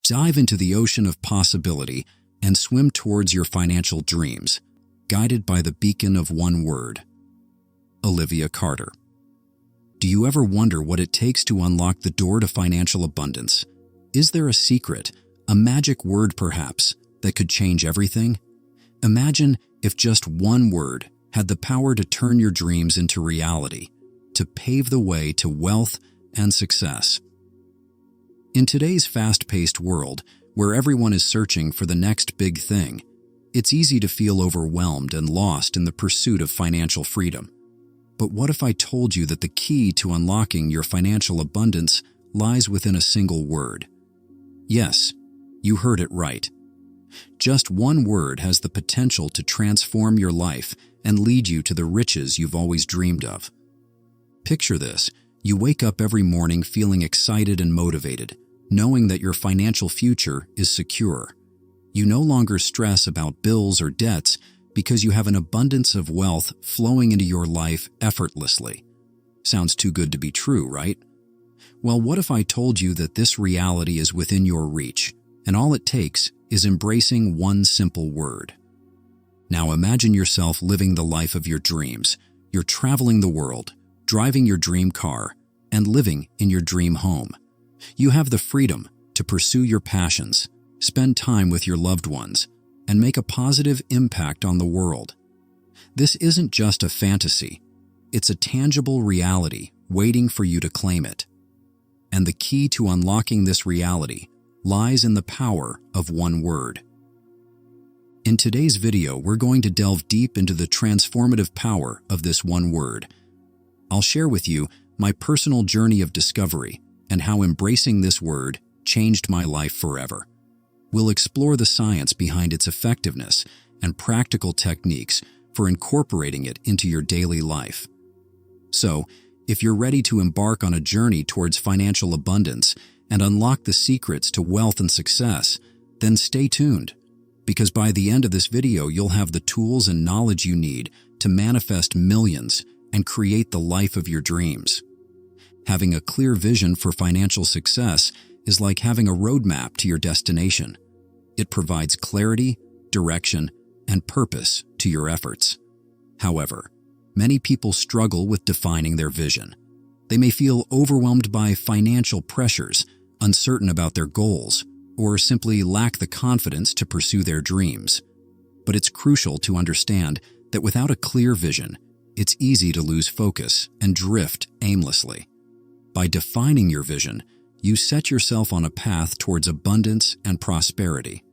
Dive into the ocean of possibility and swim towards your financial dreams, guided by the beacon of one word. Olivia Carter. Do you ever wonder what it takes to unlock the door to financial abundance? Is there a secret, a magic word perhaps, that could change everything? Imagine if just one word had the power to turn your dreams into reality, to pave the way to wealth and success. In today's fast-paced world, where everyone is searching for the next big thing, it's easy to feel overwhelmed and lost in the pursuit of financial freedom. But what if I told you that the key to unlocking your financial abundance lies within a single word? Yes, you heard it right. Just one word has the potential to transform your life and lead you to the riches you've always dreamed of. Picture this. You wake up every morning feeling excited and motivated, knowing that your financial future is secure. You no longer stress about bills or debts because you have an abundance of wealth flowing into your life effortlessly. Sounds too good to be true, right? Well, what if I told you that this reality is within your reach, and all it takes is embracing one simple word? Now imagine yourself living the life of your dreams. You're traveling the world, driving your dream car, and living in your dream home. You have the freedom to pursue your passions, spend time with your loved ones, and make a positive impact on the world. This isn't just a fantasy. It's a tangible reality waiting for you to claim it. And the key to unlocking this reality lies in the power of one word. In today's video, we're going to delve deep into the transformative power of this one word. I'll share with you my personal journey of discovery and how embracing this word changed my life forever. We'll explore the science behind its effectiveness and practical techniques for incorporating it into your daily life. So, if you're ready to embark on a journey towards financial abundance and unlock the secrets to wealth and success, then stay tuned, because by the end of this video, you'll have the tools and knowledge you need to manifest millions and create the life of your dreams. Having a clear vision for financial success is like having a roadmap to your destination. It provides clarity, direction, and purpose to your efforts. However, many people struggle with defining their vision. They may feel overwhelmed by financial pressures, uncertain about their goals, or simply lack the confidence to pursue their dreams. But it's crucial to understand that without a clear vision, it's easy to lose focus and drift aimlessly. By defining your vision, you set yourself on a path towards abundance and prosperity.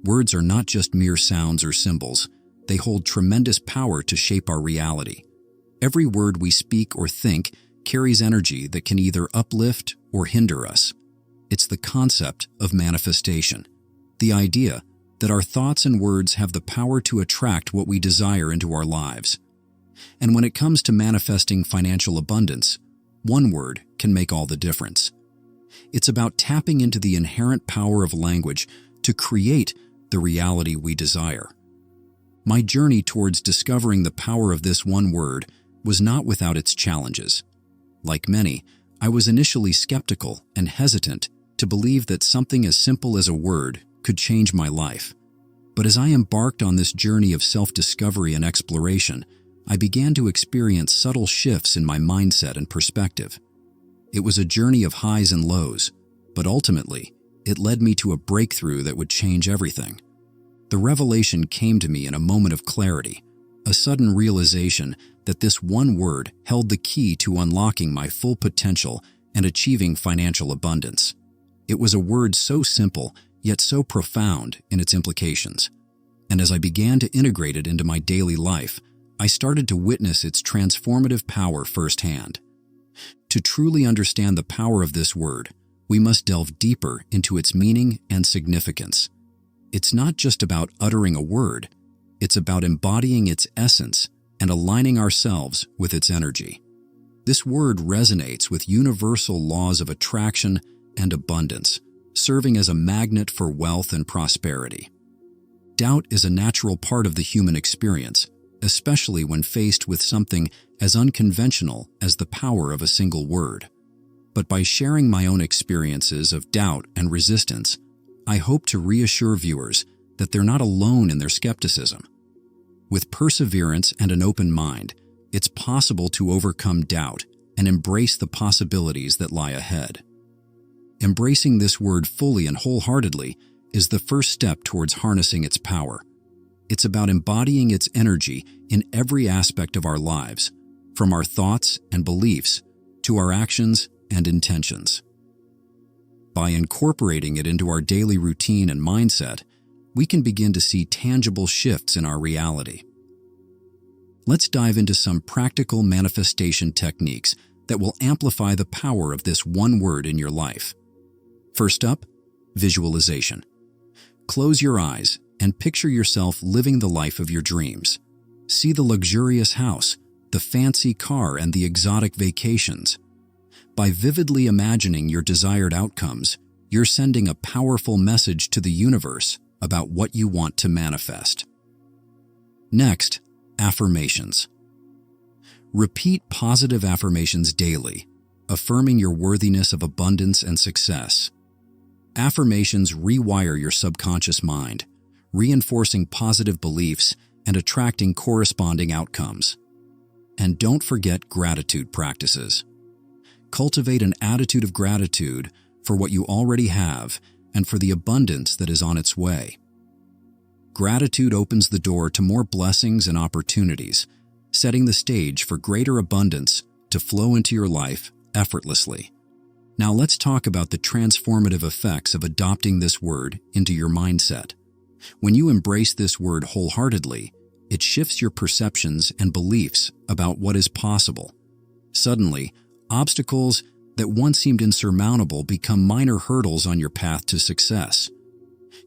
Words are not just mere sounds or symbols. They hold tremendous power to shape our reality. Every word we speak or think carries energy that can either uplift or hinder us. It's the concept of manifestation, the idea that our thoughts and words have the power to attract what we desire into our lives. And when it comes to manifesting financial abundance, one word can make all the difference. It's about tapping into the inherent power of language to create the reality we desire. My journey towards discovering the power of this one word was not without its challenges. Like many, I was initially skeptical and hesitant to believe that something as simple as a word could change my life. But as I embarked on this journey of self-discovery and exploration, I began to experience subtle shifts in my mindset and perspective. It was a journey of highs and lows, but ultimately, it led me to a breakthrough that would change everything. The revelation came to me in a moment of clarity, a sudden realization that this one word held the key to unlocking my full potential and achieving financial abundance. It was a word so simple, yet so profound in its implications. And as I began to integrate it into my daily life, I started to witness its transformative power firsthand. To truly understand the power of this word, we must delve deeper into its meaning and significance. It's not just about uttering a word, it's about embodying its essence and aligning ourselves with its energy. This word resonates with universal laws of attraction and abundance, serving as a magnet for wealth and prosperity. Doubt is a natural part of the human experience, especially when faced with something as unconventional as the power of a single word. But by sharing my own experiences of doubt and resistance, I hope to reassure viewers that they're not alone in their skepticism. With perseverance and an open mind, it's possible to overcome doubt and embrace the possibilities that lie ahead. Embracing this word fully and wholeheartedly is the first step towards harnessing its power. It's about embodying its energy in every aspect of our lives, from our thoughts and beliefs to our actions and intentions. By incorporating it into our daily routine and mindset, we can begin to see tangible shifts in our reality. Let's dive into some practical manifestation techniques that will amplify the power of this one word in your life. First up, visualization. Close your eyes and picture yourself living the life of your dreams. See the luxurious house, the fancy car, and the exotic vacations. By vividly imagining your desired outcomes, you're sending a powerful message to the universe about what you want to manifest. Next, affirmations. Repeat positive affirmations daily, affirming your worthiness of abundance and success. Affirmations rewire your subconscious mind, reinforcing positive beliefs and attracting corresponding outcomes. And don't forget gratitude practices. Cultivate an attitude of gratitude for what you already have and for the abundance that is on its way. Gratitude opens the door to more blessings and opportunities, setting the stage for greater abundance to flow into your life effortlessly. Now let's talk about the transformative effects of adopting this word into your mindset. When you embrace this word wholeheartedly, it shifts your perceptions and beliefs about what is possible. Suddenly, obstacles that once seemed insurmountable become minor hurdles on your path to success.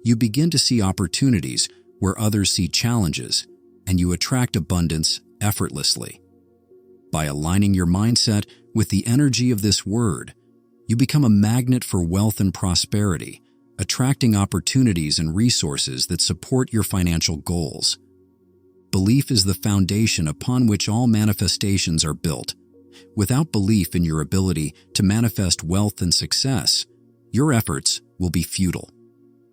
You begin to see opportunities where others see challenges, and you attract abundance effortlessly. By aligning your mindset with the energy of this word, you become a magnet for wealth and prosperity, attracting opportunities and resources that support your financial goals. Belief is the foundation upon which all manifestations are built. Without belief in your ability to manifest wealth and success, your efforts will be futile.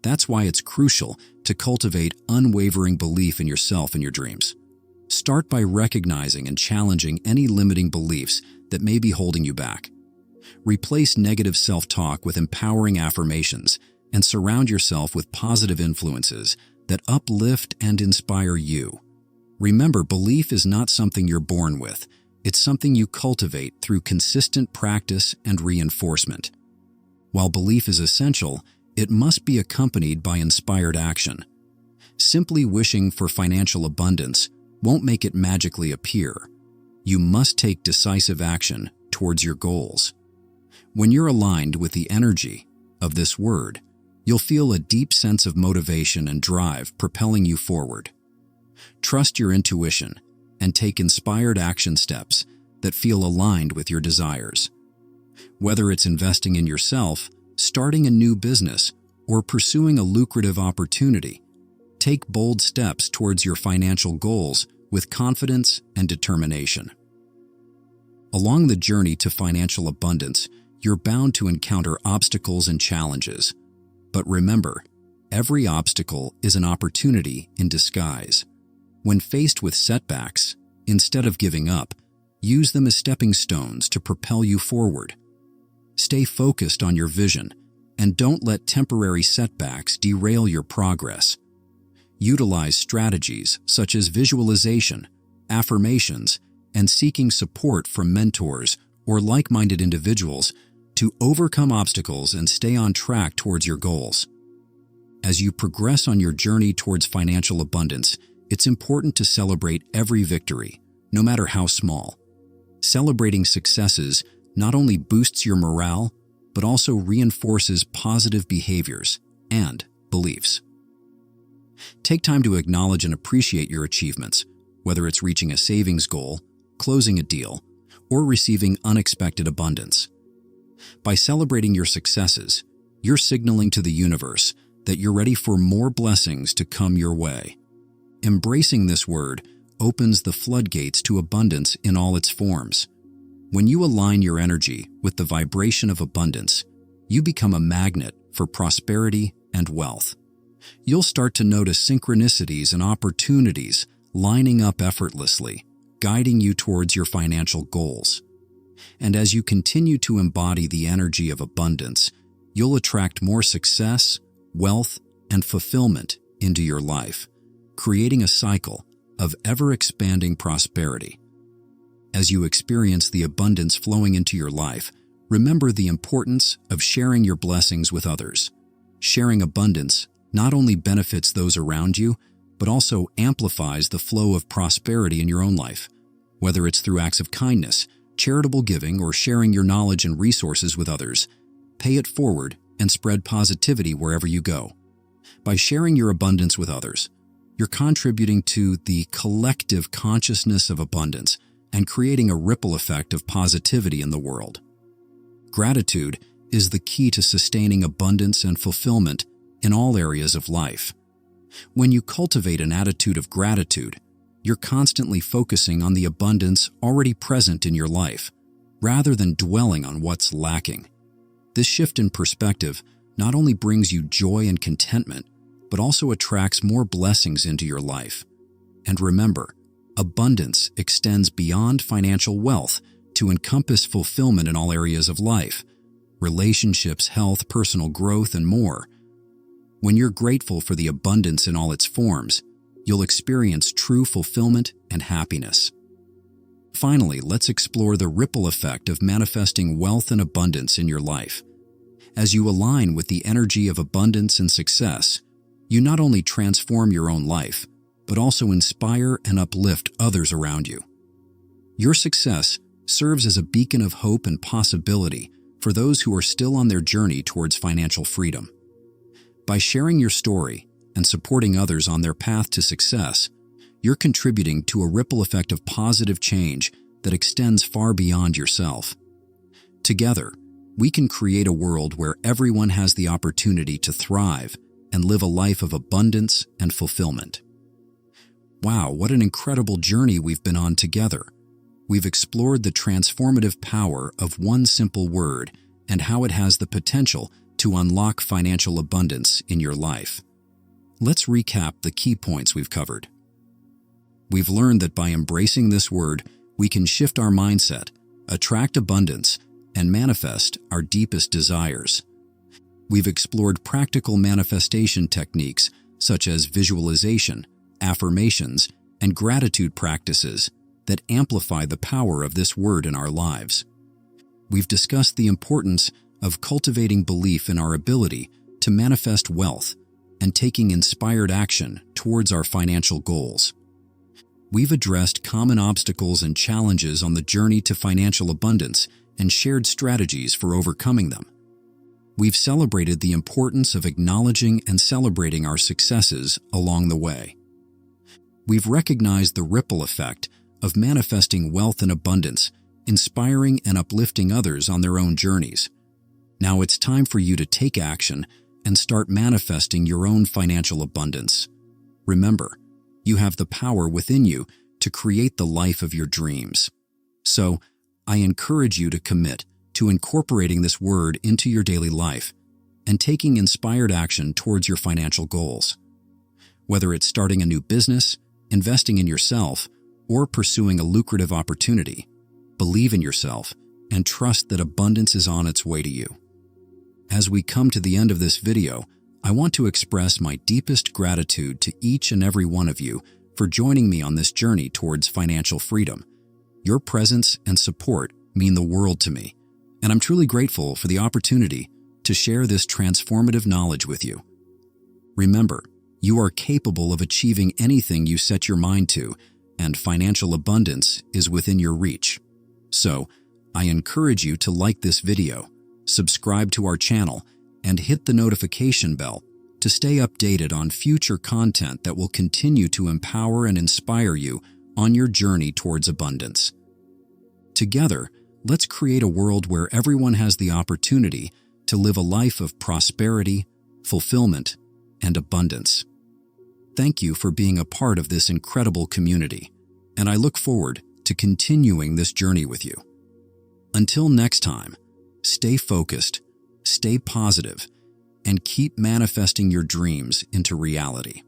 That's why it's crucial to cultivate unwavering belief in yourself and your dreams. Start by recognizing and challenging any limiting beliefs that may be holding you back. Replace negative self-talk with empowering affirmations and surround yourself with positive influences that uplift and inspire you. Remember, belief is not something you're born with. It's something you cultivate through consistent practice and reinforcement. While belief is essential, it must be accompanied by inspired action. Simply wishing for financial abundance won't make it magically appear. You must take decisive action towards your goals. When you're aligned with the energy of this word, you'll feel a deep sense of motivation and drive propelling you forward. Trust your intuition and take inspired action steps that feel aligned with your desires. Whether it's investing in yourself, starting a new business, or pursuing a lucrative opportunity, take bold steps towards your financial goals with confidence and determination. Along the journey to financial abundance, you're bound to encounter obstacles and challenges. But remember, every obstacle is an opportunity in disguise. When faced with setbacks, instead of giving up, use them as stepping stones to propel you forward. Stay focused on your vision, and don't let temporary setbacks derail your progress. Utilize strategies such as visualization, affirmations, and seeking support from mentors or like-minded individuals to overcome obstacles and stay on track towards your goals. As you progress on your journey towards financial abundance, it's important to celebrate every victory, no matter how small. Celebrating successes not only boosts your morale, but also reinforces positive behaviors and beliefs. Take time to acknowledge and appreciate your achievements, whether it's reaching a savings goal, closing a deal, or receiving unexpected abundance. By celebrating your successes, you're signaling to the universe that you're ready for more blessings to come your way. Embracing this word opens the floodgates to abundance in all its forms. When you align your energy with the vibration of abundance, you become a magnet for prosperity and wealth. You'll start to notice synchronicities and opportunities lining up effortlessly, guiding you towards your financial goals. And as you continue to embody the energy of abundance, you'll attract more success, wealth, and fulfillment into your life, creating a cycle of ever-expanding prosperity. As you experience the abundance flowing into your life, remember the importance of sharing your blessings with others. Sharing abundance not only benefits those around you, but also amplifies the flow of prosperity in your own life. Whether it's through acts of kindness, charitable giving, or sharing your knowledge and resources with others, pay it forward and spread positivity wherever you go. By sharing your abundance with others, you're contributing to the collective consciousness of abundance and creating a ripple effect of positivity in the world. Gratitude is the key to sustaining abundance and fulfillment in all areas of life. When you cultivate an attitude of gratitude, you're constantly focusing on the abundance already present in your life, rather than dwelling on what's lacking. This shift in perspective not only brings you joy and contentment, but also attracts more blessings into your life. And remember, abundance extends beyond financial wealth to encompass fulfillment in all areas of life: relationships, health, personal growth, and more. When you're grateful for the abundance in all its forms, you'll experience true fulfillment and happiness. Finally, let's explore the ripple effect of manifesting wealth and abundance in your life. As you align with the energy of abundance and success, you not only transform your own life, but also inspire and uplift others around you. Your success serves as a beacon of hope and possibility for those who are still on their journey towards financial freedom. By sharing your story and supporting others on their path to success, you're contributing to a ripple effect of positive change that extends far beyond yourself. Together, we can create a world where everyone has the opportunity to thrive and live a life of abundance and fulfillment. Wow, what an incredible journey we've been on together. We've explored the transformative power of one simple word and how it has the potential to unlock financial abundance in your life. Let's recap the key points we've covered. We've learned that by embracing this word, we can shift our mindset, attract abundance, and manifest our deepest desires. We've explored practical manifestation techniques such as visualization, affirmations, and gratitude practices that amplify the power of this word in our lives. We've discussed the importance of cultivating belief in our ability to manifest wealth and taking inspired action towards our financial goals. We've addressed common obstacles and challenges on the journey to financial abundance and shared strategies for overcoming them. We've celebrated the importance of acknowledging and celebrating our successes along the way. We've recognized the ripple effect of manifesting wealth and abundance, inspiring and uplifting others on their own journeys. Now it's time for you to take action and start manifesting your own financial abundance. Remember, you have the power within you to create the life of your dreams. So, I encourage you to commit to incorporating this word into your daily life and taking inspired action towards your financial goals. Whether it's starting a new business, investing in yourself, or pursuing a lucrative opportunity, believe in yourself and trust that abundance is on its way to you. As we come to the end of this video, I want to express my deepest gratitude to each and every one of you for joining me on this journey towards financial freedom. Your presence and support mean the world to me, and I'm truly grateful for the opportunity to share this transformative knowledge with you. Remember, you are capable of achieving anything you set your mind to, and financial abundance is within your reach. So, I encourage you to like this video, subscribe to our channel, and hit the notification bell to stay updated on future content that will continue to empower and inspire you on your journey towards abundance. Together, let's create a world where everyone has the opportunity to live a life of prosperity, fulfillment, and abundance. Thank you for being a part of this incredible community, and I look forward to continuing this journey with you. Until next time, stay focused, stay positive, and keep manifesting your dreams into reality.